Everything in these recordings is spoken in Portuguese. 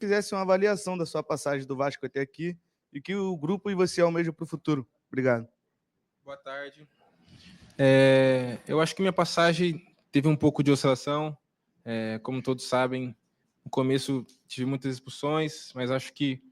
fizesse uma avaliação da sua passagem do Vasco até aqui e que o grupo e você almejam para o futuro. Obrigado. Boa tarde. Eu acho que minha passagem teve um pouco de oscilação. Como todos sabem, no começo tive muitas expulsões, mas acho que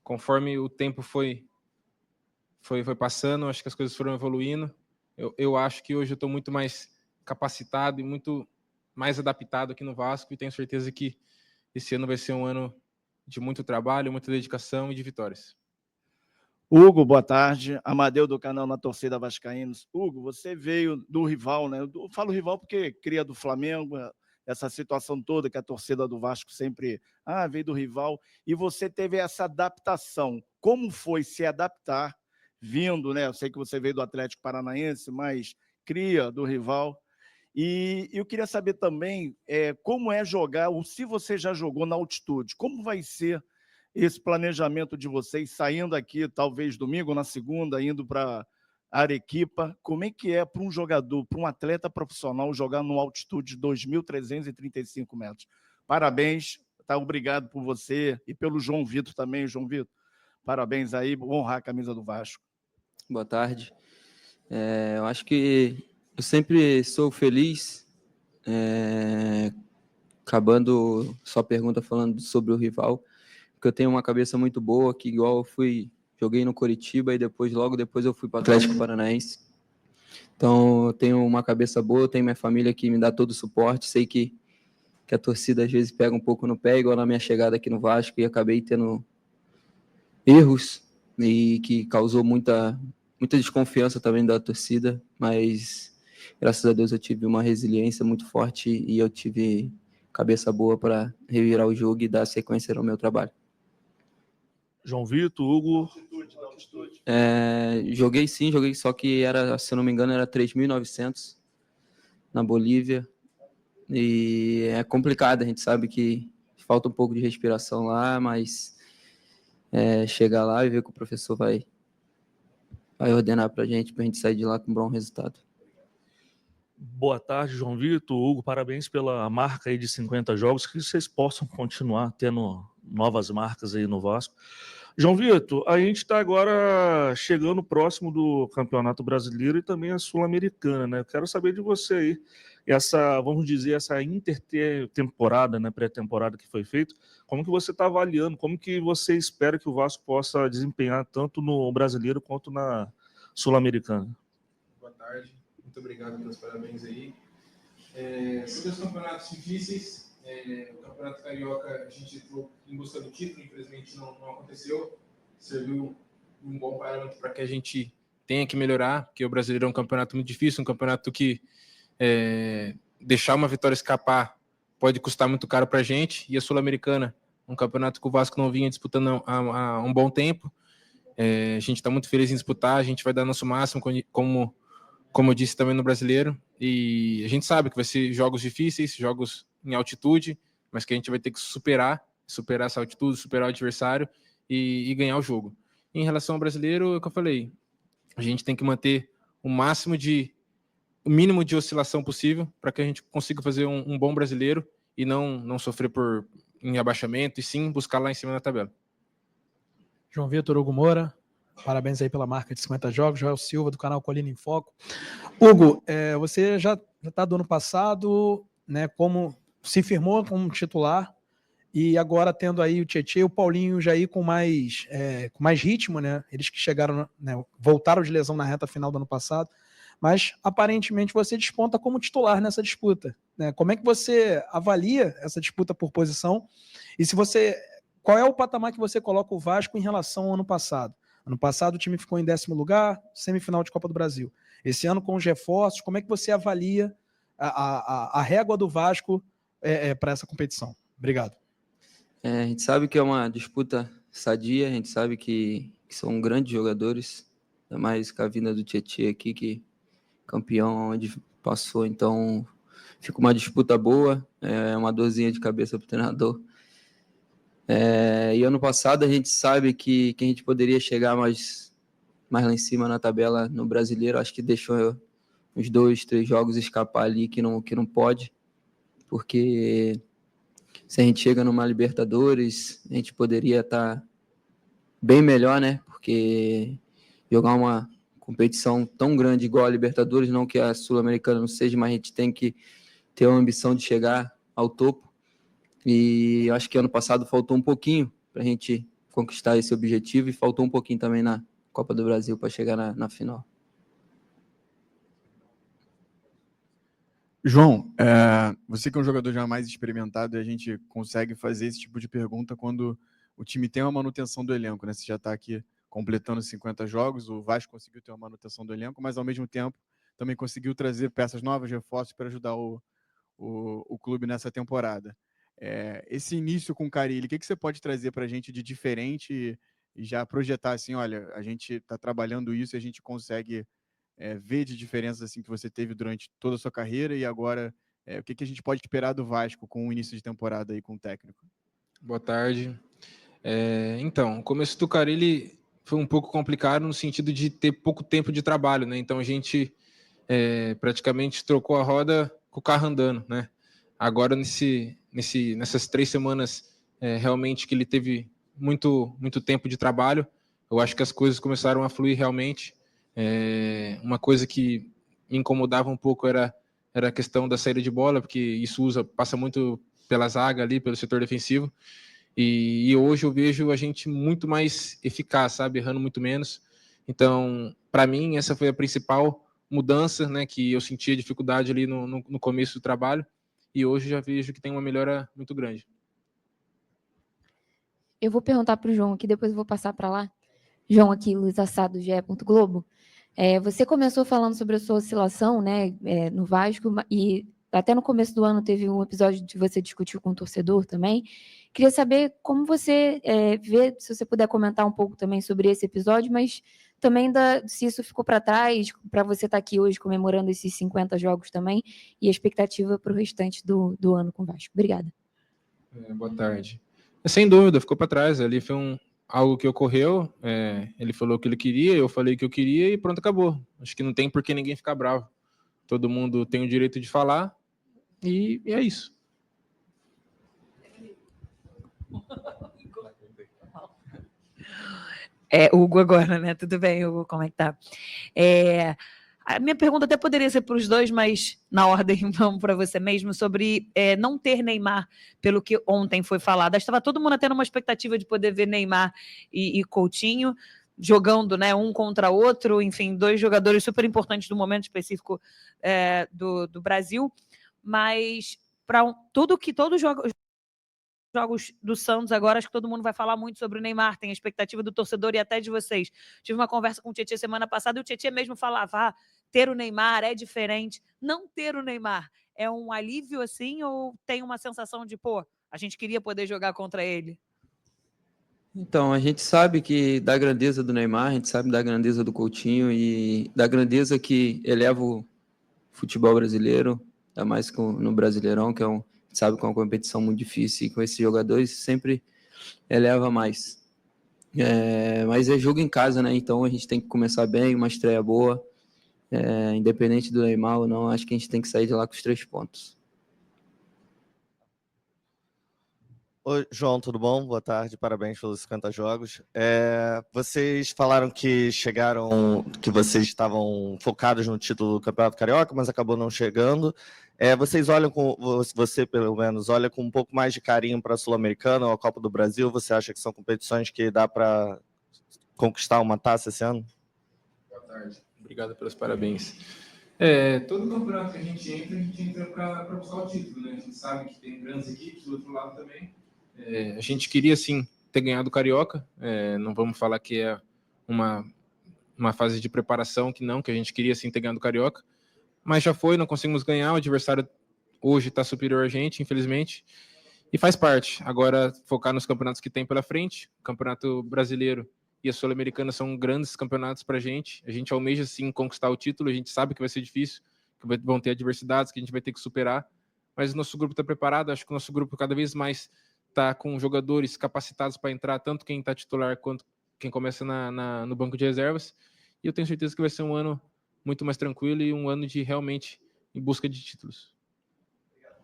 conforme o tempo foi passando, acho que as coisas foram evoluindo. Eu acho que hoje eu estou muito mais capacitado e muito mais adaptado aqui no Vasco e tenho certeza que esse ano vai ser um ano de muito trabalho, muita dedicação e de vitórias. Hugo, boa tarde. Amadeu do canal Na Torcida Vascaínos. Hugo, você veio do rival, né? Eu falo rival porque cria do Flamengo, essa situação toda que a torcida do Vasco sempre veio do rival, e você teve essa adaptação. Como foi se adaptar vindo, né? Eu sei que você veio do Atlético Paranaense, mas cria do rival. E eu queria saber também como é jogar, ou se você já jogou na altitude, como vai ser esse planejamento de vocês, saindo aqui, talvez domingo, na segunda, indo para Arequipa, como é que é para um jogador, para um atleta profissional, jogar numa altitude de 2.335 metros? Parabéns, tá? Obrigado por você e pelo João Vitor também, João Vitor. Parabéns aí, honrar a camisa do Vasco. Boa tarde. Eu acho que eu sempre sou feliz, acabando sua pergunta falando sobre o rival, porque eu tenho uma cabeça muito boa, que igual joguei no Coritiba e logo depois eu fui para o Atlético Paranaense. Então, eu tenho uma cabeça boa, eu tenho minha família que me dá todo o suporte, sei que a torcida às vezes pega um pouco no pé, igual na minha chegada aqui no Vasco, e acabei tendo erros, e que causou muita desconfiança também da torcida, mas graças a Deus eu tive uma resiliência muito forte e eu tive cabeça boa para revirar o jogo e dar sequência ao meu trabalho. João Vitor, Hugo. Joguei, só que se eu não me engano, era 3.900 na Bolívia. E é complicado, a gente sabe que falta um pouco de respiração lá, mas chegar lá e ver que o professor vai ordenar para a gente sair de lá com um bom resultado. Boa tarde, João Vitor, Hugo, parabéns pela marca aí de 50 jogos, que vocês possam continuar tendo novas marcas aí no Vasco. João Vitor, a gente está agora chegando próximo do Campeonato Brasileiro e também a Sul-Americana, né? Eu quero saber de você aí, vamos dizer, essa intertemporada, né, pré-temporada que foi feita, como que você está avaliando, como que você espera que o Vasco possa desempenhar tanto no Brasileiro quanto na Sul-Americana? Boa tarde. Muito obrigado pelos parabéns aí. Sobre os campeonatos difíceis, o Campeonato Carioca, a gente entrou em busca do título, infelizmente não aconteceu. Serviu um bom parâmetro para que a gente tenha que melhorar, porque o Brasileiro é um campeonato muito difícil, um campeonato que deixar uma vitória escapar pode custar muito caro para a gente. E a Sul-Americana, um campeonato que o Vasco não vinha disputando há um bom tempo. A gente está muito feliz em disputar, a gente vai dar nosso máximo, como eu disse também no Brasileiro, e a gente sabe que vai ser jogos difíceis, jogos em altitude, mas que a gente vai ter que superar essa altitude, superar o adversário e ganhar o jogo. Em relação ao Brasileiro, é o que eu falei, a gente tem que manter o mínimo de oscilação possível para que a gente consiga fazer um bom Brasileiro e não sofrer em abaixamento, e sim buscar lá em cima da tabela. João Vitor, Hugo Moura, parabéns aí pela marca de 50 jogos. Joel Silva, do canal Colina em Foco. Hugo, você já está do ano passado, né, como se firmou como titular, e agora tendo aí o Tietê e o Paulinho e o Jair com mais ritmo, né? Eles que chegaram, né, voltaram de lesão na reta final do ano passado, mas aparentemente você desponta como titular nessa disputa, né? Como é que você avalia essa disputa por posição? E qual é o patamar que você coloca o Vasco em relação ao ano passado? Ano passado o time ficou em 10º lugar, semifinal de Copa do Brasil. Esse ano, com os reforços, como é que você avalia a régua do Vasco para essa competição? Obrigado. A gente sabe que é uma disputa sadia, a gente sabe que são grandes jogadores, ainda mais com a vinda do Tietê aqui, que campeão onde passou, então fica uma disputa boa, uma dorzinha de cabeça para o treinador. E ano passado a gente sabe que a gente poderia chegar mais lá em cima na tabela no Brasileiro, acho que deixou uns 2, 3 jogos escapar ali que não pode, porque se a gente chega numa Libertadores, a gente poderia estar bem melhor, né? Porque jogar uma competição tão grande igual a Libertadores, não que a Sul-Americana não seja, mas a gente tem que ter uma ambição de chegar ao topo. E eu acho que ano passado faltou um pouquinho para a gente conquistar esse objetivo e faltou um pouquinho também na Copa do Brasil para chegar na final. João, você que é um jogador já mais experimentado, e a gente consegue fazer esse tipo de pergunta quando o time tem uma manutenção do elenco, né? Você já está aqui completando 50 jogos, o Vasco conseguiu ter uma manutenção do elenco, mas ao mesmo tempo também conseguiu trazer peças novas, reforços para ajudar o clube nessa temporada. Esse início com o Carille, o que você pode trazer para a gente de diferente e já projetar assim, olha, a gente está trabalhando isso e a gente consegue ver de diferenças assim, que você teve durante toda a sua carreira e agora o que a gente pode esperar do Vasco com o início de temporada aí com o técnico? Boa tarde. Então, o começo do Carille foi um pouco complicado no sentido de ter pouco tempo de trabalho, né? Então a gente praticamente trocou a roda com o carro andando, né? Agora nessas 3 semanas realmente que ele teve muito tempo de trabalho, eu acho que as coisas começaram a fluir realmente. Uma coisa que me incomodava um pouco era a questão da saída de bola, porque isso passa muito pela zaga ali, pelo setor defensivo. E hoje eu vejo a gente muito mais eficaz, sabe? Errando muito menos. Então, para mim, essa foi a principal mudança, né? Que eu sentia dificuldade ali no começo do trabalho. E hoje já vejo que tem uma melhora muito grande. Eu vou perguntar para o João aqui, depois eu vou passar para lá. João aqui, Luiz Assado, GE. Globo. Você começou falando sobre a sua oscilação, né, no Vasco, e até no começo do ano teve um episódio de você discutir com o torcedor também. Queria saber como você vê, se você puder comentar um pouco também sobre esse episódio, mas também se isso ficou para trás, para você estar aqui hoje comemorando esses 50 jogos também, e a expectativa para o restante do ano com o Vasco. Obrigada. Boa tarde. Sem dúvida, ficou para trás. Ali foi algo que ocorreu. Ele falou o que ele queria, eu falei o que eu queria e pronto, acabou. Acho que não tem por que ninguém ficar bravo. Todo mundo tem o direito de falar e é isso. Hugo agora, né? Tudo bem, Hugo? Como é que tá? A minha pergunta até poderia ser para os dois, mas na ordem vamos para você mesmo, sobre não ter Neymar, pelo que ontem foi falado. Estava todo mundo tendo uma expectativa de poder ver Neymar e Coutinho jogando, né, um contra outro, enfim, 2 jogadores super importantes do momento específico do Brasil, mas para todos os jogos do Santos agora, acho que todo mundo vai falar muito sobre o Neymar, tem a expectativa do torcedor e até de vocês. Tive uma conversa com o Tietê semana passada e o Tietê mesmo falava, ter o Neymar é diferente. Não ter o Neymar é um alívio assim ou tem uma sensação de, a gente queria poder jogar contra ele? Então, a gente sabe que da grandeza do Neymar, a gente sabe da grandeza do Coutinho e da grandeza que eleva o futebol brasileiro, ainda mais no Brasileirão, que sabe que é uma competição muito difícil e com esses jogadores sempre eleva mais. Mas é jogo em casa, né? Então a gente tem que começar bem, uma estreia boa, independente do Neymar ou não, acho que a gente tem que sair de lá com os 3 pontos. Oi, João, tudo bom? Boa tarde, parabéns pelos 50 jogos. Vocês falaram que que vocês estavam focados no título do Campeonato Carioca, mas acabou não chegando. Vocês olham você pelo menos, olha com um pouco mais de carinho para a Sul-Americana ou a Copa do Brasil? Você acha que são competições que dá para conquistar uma taça esse ano? Boa tarde, obrigado pelos parabéns. Todo campeonato que a gente entra para buscar o título, né? A gente sabe que tem grandes equipes, do outro lado também. A gente queria, sim, ter ganhado o Carioca. Não vamos falar que é uma fase de preparação, que a gente queria, sim, ter ganhado o Carioca. Mas já foi, não conseguimos ganhar. O adversário hoje está superior a gente, infelizmente. E faz parte. Agora, focar nos campeonatos que tem pela frente. O Campeonato Brasileiro e a Sul-Americana são grandes campeonatos para a gente. A gente almeja, sim, conquistar o título. A gente sabe que vai ser difícil, que vão ter adversidades, que a gente vai ter que superar. Mas o nosso grupo está preparado. Acho que o nosso grupo cada vez mais está com jogadores capacitados para entrar, tanto quem está titular quanto quem começa no banco de reservas. E eu tenho certeza que vai ser um ano muito mais tranquilo e um ano de realmente em busca de títulos.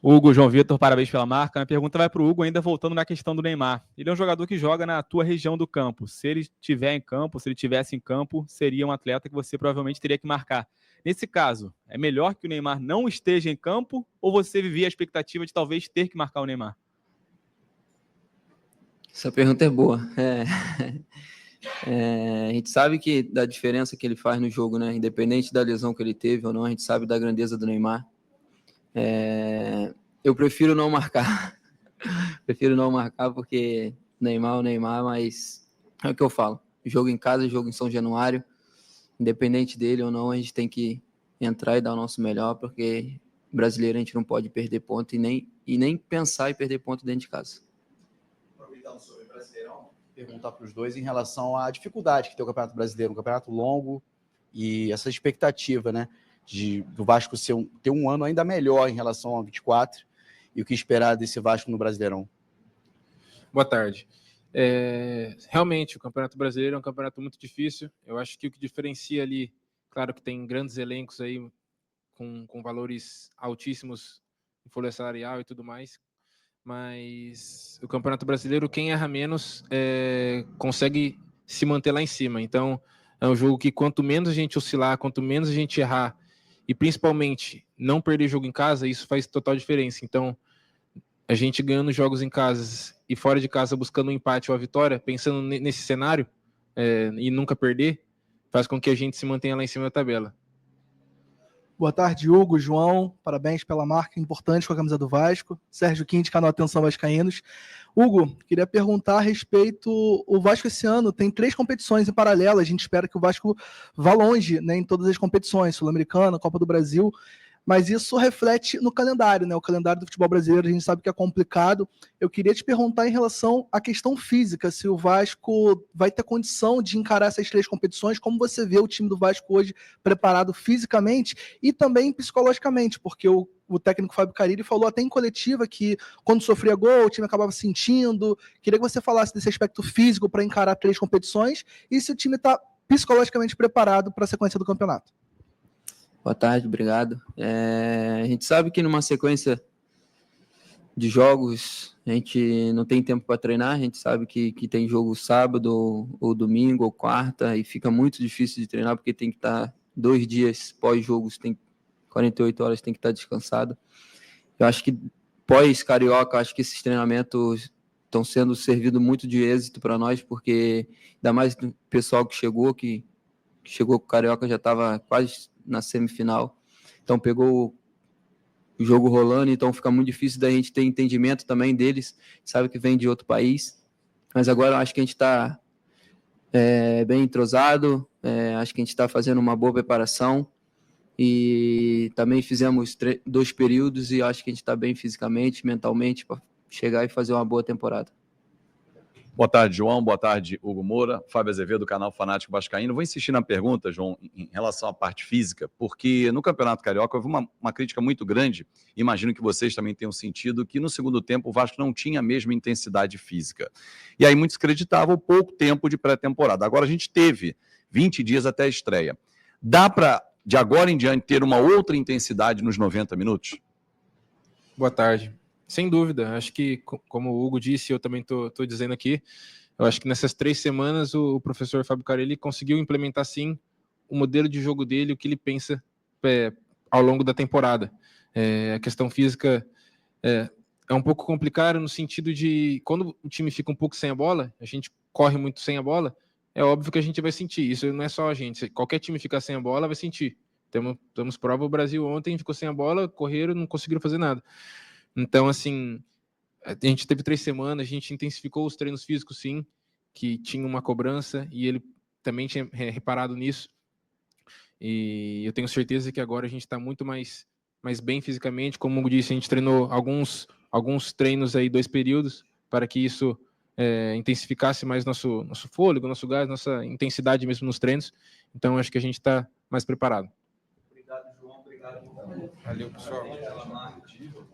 Hugo, João Vitor, parabéns pela marca. A pergunta vai para o Hugo, ainda voltando na questão do Neymar. Ele é um jogador que joga na tua região do campo. Se ele estiver em campo, se ele estivesse em campo, seria um atleta que você provavelmente teria que marcar. Nesse caso, é melhor que o Neymar não esteja em campo ou você vivia a expectativa de talvez ter que marcar o Neymar? Essa pergunta é boa. A gente sabe que da diferença que ele faz no jogo, né? Independente da lesão que ele teve ou não, a gente sabe da grandeza do Neymar. Eu prefiro não marcar. Prefiro não marcar porque o Neymar, mas é o que eu falo. Jogo em casa, jogo em São Januário. Independente dele ou não, a gente tem que entrar e dar o nosso melhor, porque brasileiro a gente não pode perder ponto e nem pensar em perder ponto dentro de casa. Aproveitando sobre o Brasileirão, perguntar para os dois em relação à dificuldade que tem o Campeonato Brasileiro, um campeonato longo e essa expectativa, né, do Vasco ter um ano ainda melhor em relação ao 24 e o que esperar desse Vasco no Brasileirão. Boa tarde. Realmente, o Campeonato Brasileiro é um campeonato muito difícil. Eu acho que o que diferencia ali, claro que tem grandes elencos aí com valores altíssimos em folha salarial e tudo mais, mas o Campeonato Brasileiro, quem erra menos consegue se manter lá em cima. Então, é um jogo que quanto menos a gente oscilar, quanto menos a gente errar, e principalmente não perder jogo em casa, isso faz total diferença. Então, a gente ganhando jogos em casa e fora de casa buscando um empate ou a vitória, pensando nesse cenário e nunca perder, faz com que a gente se mantenha lá em cima da tabela. Boa tarde, Hugo, João, parabéns pela marca importante com a camisa do Vasco. Sérgio Quinte, canal Atenção Vascaínos. Hugo, queria perguntar a respeito, o Vasco esse ano tem 3 competições em paralelo, a gente espera que o Vasco vá longe, né, em todas as competições, Sul-Americana, Copa do Brasil, mas isso reflete no calendário, né? O calendário do futebol brasileiro a gente sabe que é complicado. Eu queria te perguntar em relação à questão física, se o Vasco vai ter condição de encarar essas 3 competições, como você vê o time do Vasco hoje preparado fisicamente e também psicologicamente, porque o técnico Fábio Carille falou até em coletiva que quando sofria gol, o time acabava sentindo. Queria que você falasse desse aspecto físico para encarar 3 competições e se o time está psicologicamente preparado para a sequência do campeonato. Boa tarde, obrigado. A gente sabe que numa sequência de jogos a gente não tem tempo para treinar, a gente sabe que tem jogo sábado ou domingo ou quarta e fica muito difícil de treinar porque tem que estar 2 dias pós-jogos, tem 48 horas, tem que estar descansado. Eu acho que pós-Carioca, acho que esses treinamentos estão sendo servidos muito de êxito para nós, porque ainda mais do pessoal que chegou com o Carioca já estava quase na semifinal, então pegou o jogo rolando, então fica muito difícil da gente ter entendimento também deles, sabe que vem de outro país, mas agora eu acho que a gente está bem entrosado, acho que a gente está fazendo uma boa preparação e também fizemos 2 períodos e acho que a gente está bem fisicamente, mentalmente, para chegar e fazer uma boa temporada. Boa tarde, João. Boa tarde, Hugo Moura. Fábio Azevedo, do canal Fanático Vascaíno. Vou insistir na pergunta, João, em relação à parte física, porque no Campeonato Carioca houve uma crítica muito grande, imagino que vocês também tenham sentido, que no segundo tempo o Vasco não tinha a mesma intensidade física. E aí muitos acreditavam o pouco tempo de pré-temporada. Agora a gente teve 20 dias até a estreia. Dá para, de agora em diante, ter uma outra intensidade nos 90 minutos? Boa tarde. Sem dúvida, acho que, como o Hugo disse, eu também estou dizendo aqui, eu acho que nessas 3 semanas o professor Fábio Carille conseguiu implementar, sim, o modelo de jogo dele, o que ele pensa ao longo da temporada. A questão física é um pouco complicada no sentido de, quando o time fica um pouco sem a bola, a gente corre muito sem a bola, é óbvio que a gente vai sentir, isso não é só a gente, qualquer time ficar sem a bola vai sentir. Temos prova, o Brasil ontem ficou sem a bola, correram, não conseguiram fazer nada. Então, assim, a gente teve 3 semanas, a gente intensificou os treinos físicos, sim, que tinha uma cobrança, e ele também tinha reparado nisso. E eu tenho certeza que agora a gente está muito mais bem fisicamente. Como eu disse, a gente treinou alguns treinos aí, 2 períodos, para que isso intensificasse mais nosso fôlego, nosso gás, nossa intensidade mesmo nos treinos. Então, acho que a gente está mais preparado. Obrigado, João. Obrigado. Valeu, pessoal.